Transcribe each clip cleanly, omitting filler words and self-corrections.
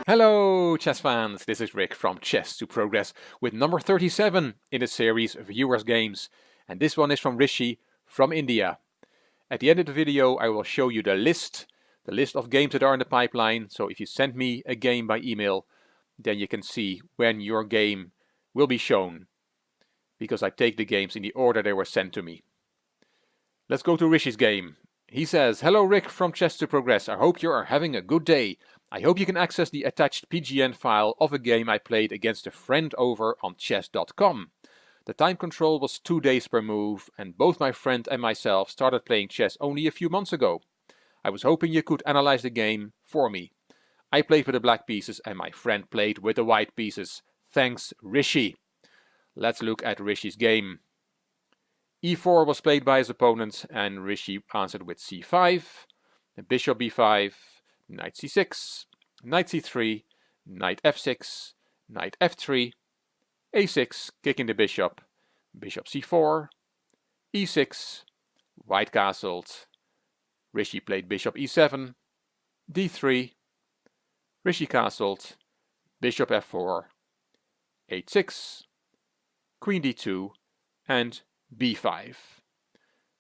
Hello chess fans, this is Rick from Chess to Progress with number 37 in the series Viewers Games, and this one is from Rishi from India. At the end of the video I will show you the list of games that are in the pipeline, so if you send me a game by email then you can see when your game will be shown, because I take the games in the order they were sent to me. Let's go to Rishi's game. He says, "Hello Rick from Chess to Progress, I hope you are having a good day. I hope you can access the attached PGN file of a game I played against a friend over on chess.com. The time control was 2 days per move, and both my friend and myself started playing chess only a few months ago. I was hoping you could analyze the game for me. I played with the black pieces and my friend played with the white pieces. Thanks, Rishi." Let's look at Rishi's game. e4 was played by his opponent and Rishi answered with c5, bishop b5, knight c6, knight c3, knight f6, knight f3, a6, kicking the bishop, bishop c4, e6, white castled, Rishi played bishop e7, d3, Rishi castled, bishop f4, h6, queen d2, and b5,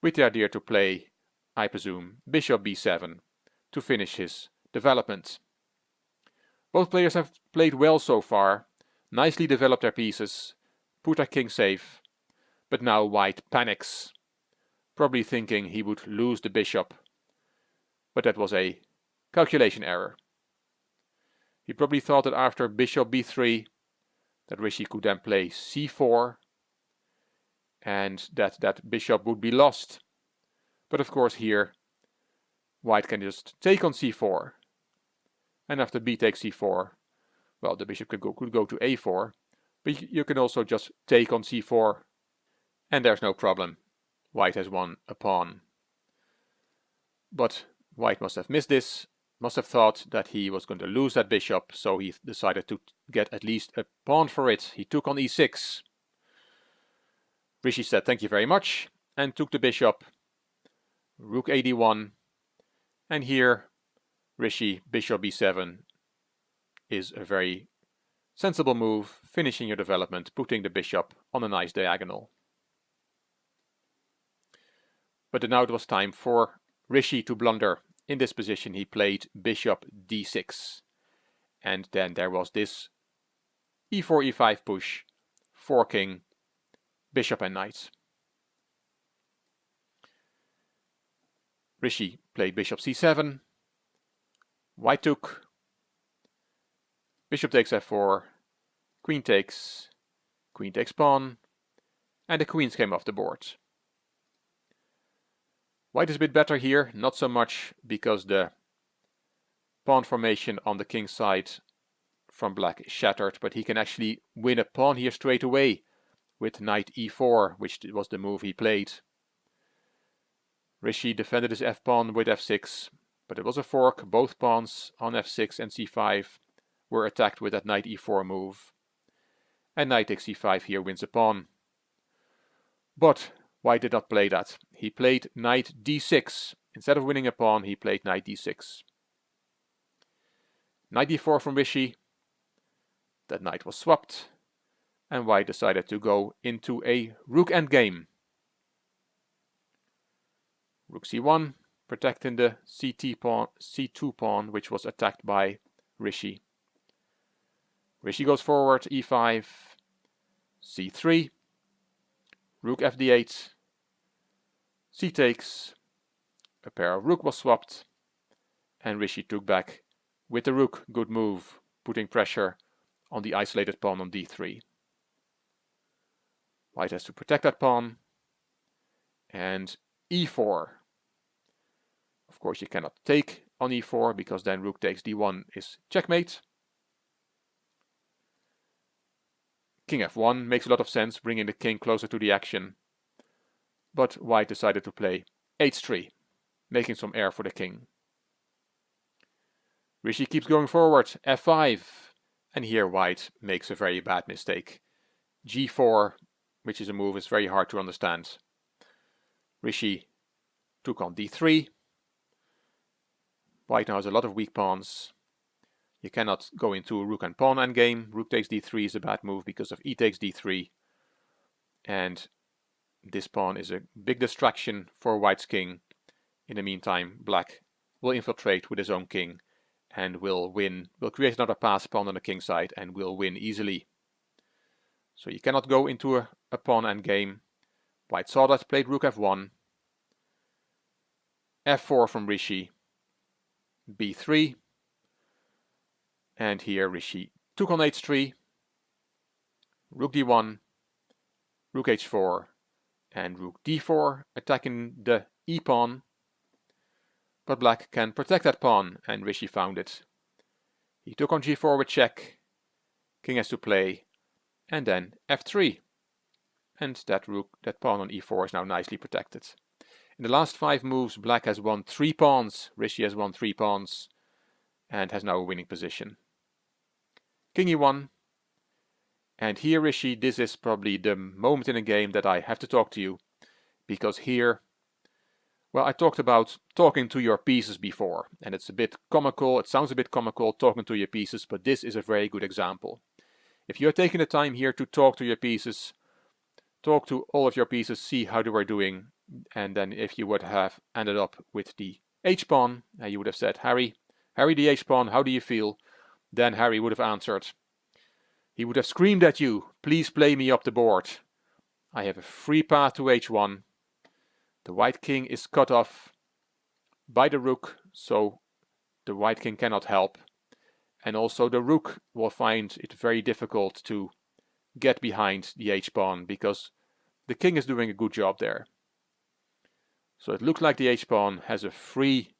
with the idea to play, I presume, bishop b7 to finish his development. Both players have played well so far, nicely developed their pieces, put their king safe, but now white panics, probably thinking he would lose the bishop, but that was a calculation error. He probably thought that after bishop b3 that Rishi could then play c4 and that bishop would be lost. But of course here white can just take on c4, and after b takes c4, well, the bishop could go to a4, but you can also just take on c4 and there's no problem. White has won a pawn. But white must have missed this, must have thought that he was going to lose that bishop, so he decided to get at least a pawn for it. He took on e6. Rishi said thank you very much and took the bishop, rook ad1, and here Rishi, bishop b7 is a very sensible move, finishing your development, putting the bishop on a nice diagonal. But now it was time for Rishi to blunder. In this position he played bishop d6, and then there was this e4 e5 push, forking bishop and knight. Rishi played bishop c7, white took, bishop takes f4, queen takes pawn, and the queens came off the board. White is a bit better here, not so much because the pawn formation on the king's side from black is shattered, but he can actually win a pawn here straight away with knight e4, which was the move he played. Rishi defended his f-pawn with f6, but it was a fork. Both pawns on f6 and c5 were attacked with that knight e4 move, and knight takes c5 here wins a pawn. But white did not play that. He played knight d6. Instead of winning a pawn, he played knight d6. Knight d4 from Rishi. That knight was swapped, and white decided to go into a rook endgame. Rook c1, protecting the c2 pawn, which was attacked by Rishi. Rishi goes forward, e5, c3, rook fd8, c takes, a pair of rook was swapped, and Rishi took back with the rook. Good move, putting pressure on the isolated pawn on d3. White has to protect that pawn, and e4. Of course you cannot take on e4 because then rook takes d1 is checkmate. King f1 makes a lot of sense, bringing the king closer to the action. But white decided to play h3, making some air for the king. Rishi keeps going forward, f5, and here white makes a very bad mistake. g4, which is a move is very hard to understand. Rishi took on d3. White now has a lot of weak pawns. You cannot go into rook and pawn endgame. Rook takes d3 is a bad move because of e takes d3. And this pawn is a big distraction for white's king. In the meantime, black will infiltrate with his own king and will win, will create another pass pawn on the king side and will win easily. So you cannot go into a pawn endgame. White saw that, played rook f1, f4 from Rishi, b3, and here Rishi took on h3, rook d1, rook h4, and rook d4, attacking the e-pawn, but black can protect that pawn, and Rishi found it. He took on g4 with check, king has to play, and then f3, and that pawn on e4 is now nicely protected. In the last 5 moves, black has won 3 pawns, Rishi has won 3 pawns, and has now a winning position. King e1, and here Rishi, this is probably the moment in the game that I have to talk to you, because here, well, I talked about talking to your pieces before, and it's a bit comical, it sounds a bit comical talking to your pieces, but this is a very good example. If you're taking the time here to talk to your pieces, talk to all of your pieces, see how they were doing, and then if you would have ended up with the h-pawn, you would have said, Harry the h-pawn, how do you feel? Then Harry would have answered. He would have screamed at you, please play me up the board. I have a free path to h1. The white king is cut off by the rook, so the white king cannot help. And also the rook will find it very difficult to get behind the h-pawn because the king is doing a good job there. So it looks like the h-pawn has a free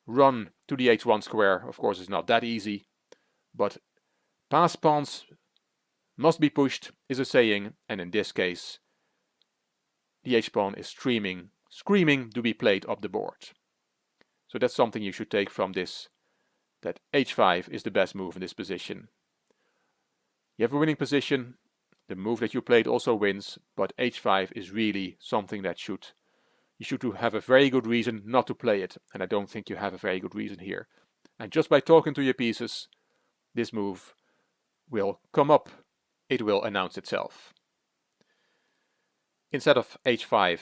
run to the h1 square. Of course, it's not that easy, but pass pawns must be pushed is a saying, and in this case, the h-pawn is screaming to be played up the board. So that's something you should take from this, that h5 is the best move in this position. You have a winning position, the move that you played also wins, but h5 is really something that you should have a very good reason not to play it, and I don't think you have a very good reason here. And just by talking to your pieces, this move will come up, it will announce itself. Instead of h5,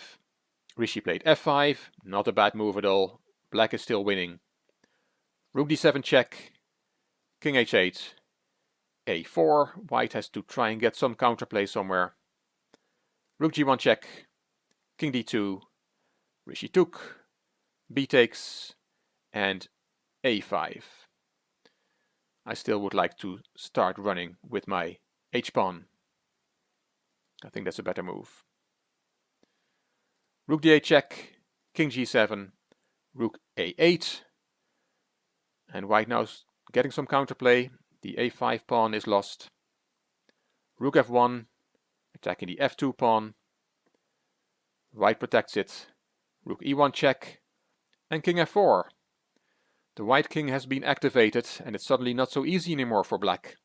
Rishi played f5, not a bad move at all, black is still winning. Rook d7 check, king h8, a4, white has to try and get some counterplay somewhere. Rook g1 check, king d2, Rishi took, b takes, and a5. I still would like to start running with my h-pawn. I think that's a better move. Rook d8 check, king g7, rook a8, and white now is getting some counterplay. The a5 pawn is lost. Rook f1, attacking the f2 pawn. White protects it. Rook e1 check, and king f4. The white king has been activated, and it's suddenly not so easy anymore for black.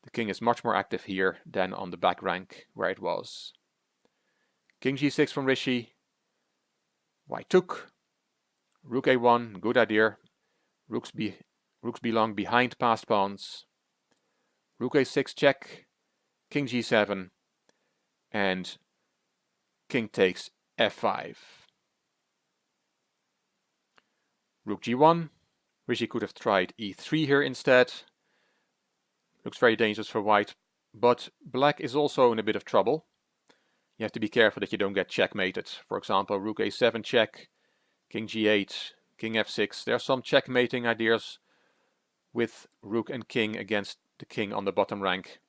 The king is much more active here than on the back rank where it was. King g6 from Rishi. White took. Rook a1, good idea. Rooks belong behind passed pawns. Rook a6 check, king g7, and king takes f5. Rook g1, Rishi could have tried e3 here instead. Looks very dangerous for white, but black is also in a bit of trouble. You have to be careful that you don't get checkmated. For example, rook a7 check, king g8, king f6. There are some checkmating ideas with rook and king against the king on the bottom rank.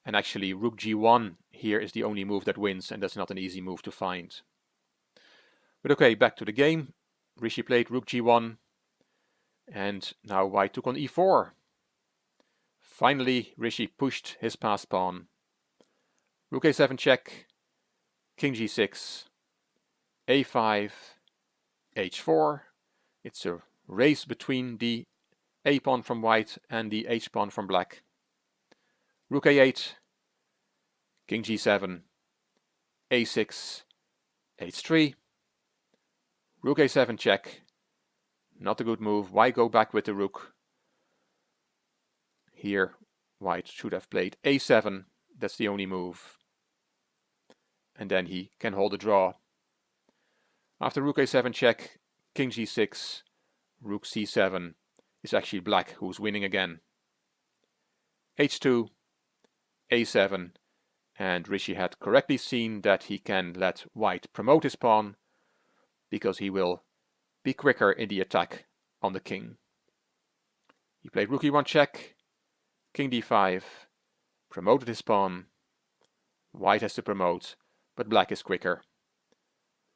And actually rook g1 here is the only move that wins, and that's not an easy move to find. But okay, back to the game. Rishi played rook g1, and now white took on e4. Finally, Rishi pushed his passed pawn. Rook a7 check, king g6, a5, h4. It's a race between the a pawn from white and the h pawn from black. Rook a8, king g7, a6, h3. Rook a7 check. Not a good move. Why go back with the rook? Here white should have played a7. That's the only move. And then he can hold a draw. After rook a7 check, king g6, rook c7, is actually black who's winning again. h2, a7, and Rishi had correctly seen that he can let white promote his pawn because he will be quicker in the attack on the king. He played rook e1 check, king d5, promoted his pawn. White has to promote, but black is quicker.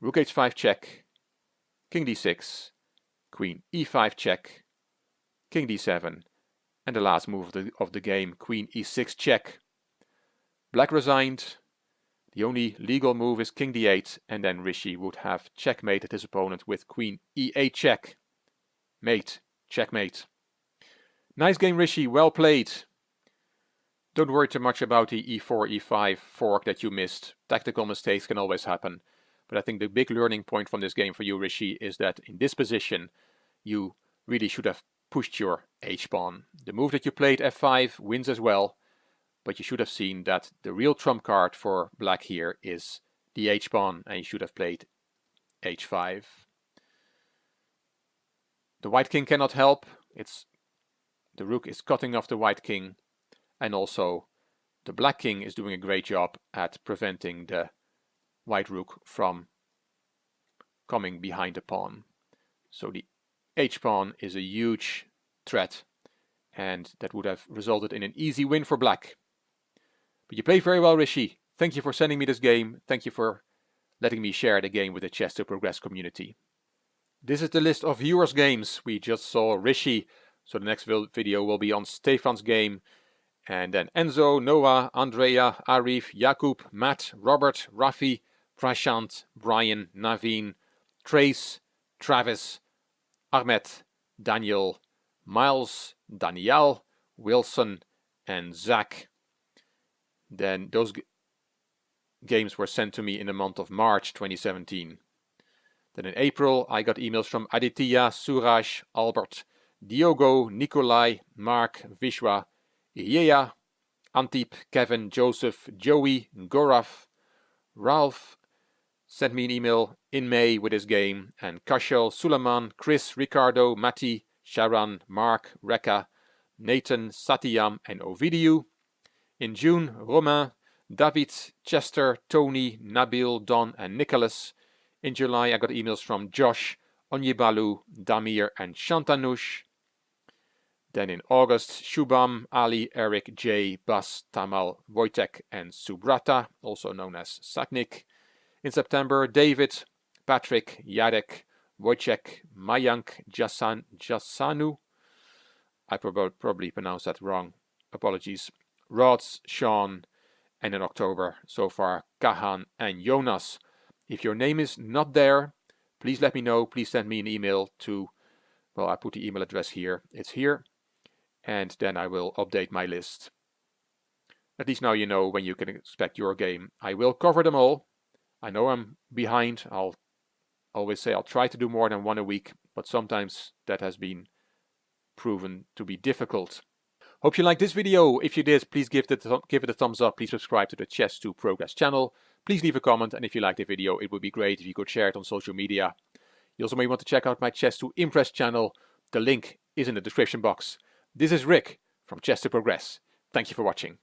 Rook h5 check, king d6, queen e5 check, king d7, and the last move of the game, queen e6 check. Black resigned. The only legal move is king d8, and then Rishi would have checkmated his opponent with queen e8 check. Mate, checkmate. Nice game, Rishi, well played. Don't worry too much about the e4, e5 fork that you missed. Tactical mistakes can always happen. But I think the big learning point from this game for you, Rishi, is that in this position, you really should have pushed your h-pawn. The move that you played, f5, wins as well. But you should have seen that the real trump card for black here is the h-pawn, and you should have played h5. The white king cannot help. The rook is cutting off the white king, and also the black king is doing a great job at preventing the white rook from coming behind the pawn. So the h-pawn is a huge threat, and that would have resulted in an easy win for black. But you played very well, Rishi. Thank you for sending me this game. Thank you for letting me share the game with the Chess to Progress community. This is the list of viewers' games. We just saw Rishi, so the next video will be on Stefan's game. And then Enzo, Noah, Andrea, Arif, Jakub, Matt, Robert, Rafi, Prashant, Brian, Naveen, Trace, Travis, Ahmed, Daniel, Miles, Danielle, Wilson, and Zach. Then those games were sent to me in the month of March 2017. Then in April I got emails from Aditya, Suraj, Albert, Diogo, Nikolai, Mark, Vishwa, Iea, Antip, Kevin, Joseph, Joey, Gorav, Ralph sent me an email in May with his game, and Kashel, Suleiman, Chris, Ricardo, Matti, Sharon, Mark, Rekha, Nathan, Satyam, and Ovidiu. In June, Romain, David, Chester, Tony, Nabil, Don, and Nicholas. In July, I got emails from Josh, Onyebalu, Damir, and Shantanush. Then in August, Shubham, Ali, Eric, Jay, Bas, Tamal, Wojtek, and Subrata, also known as Saknik. In September, David, Patrick, Jadek, Wojciech, Mayank, Jasanu. I probably pronounced that wrong. Apologies. Rods, Sean, and in October, so far, Kahan and Jonas. If your name is not there, please let me know. Please send me an email to, well, I put the email address here. It's here. And then I will update my list. At least now you know when you can expect your game. I will cover them all. I know I'm behind. I'll always say I'll try to do more than one a week, but sometimes that has been proven to be difficult. Hope you liked this video. If you did, please give it a thumbs up. Please subscribe to the Chess to Progress channel. Please leave a comment, and if you liked the video, it would be great if you could share it on social media. You also may want to check out my Chess to Impress channel. The link is in the description box. This is Rick from Chess to Progress. Thank you for watching.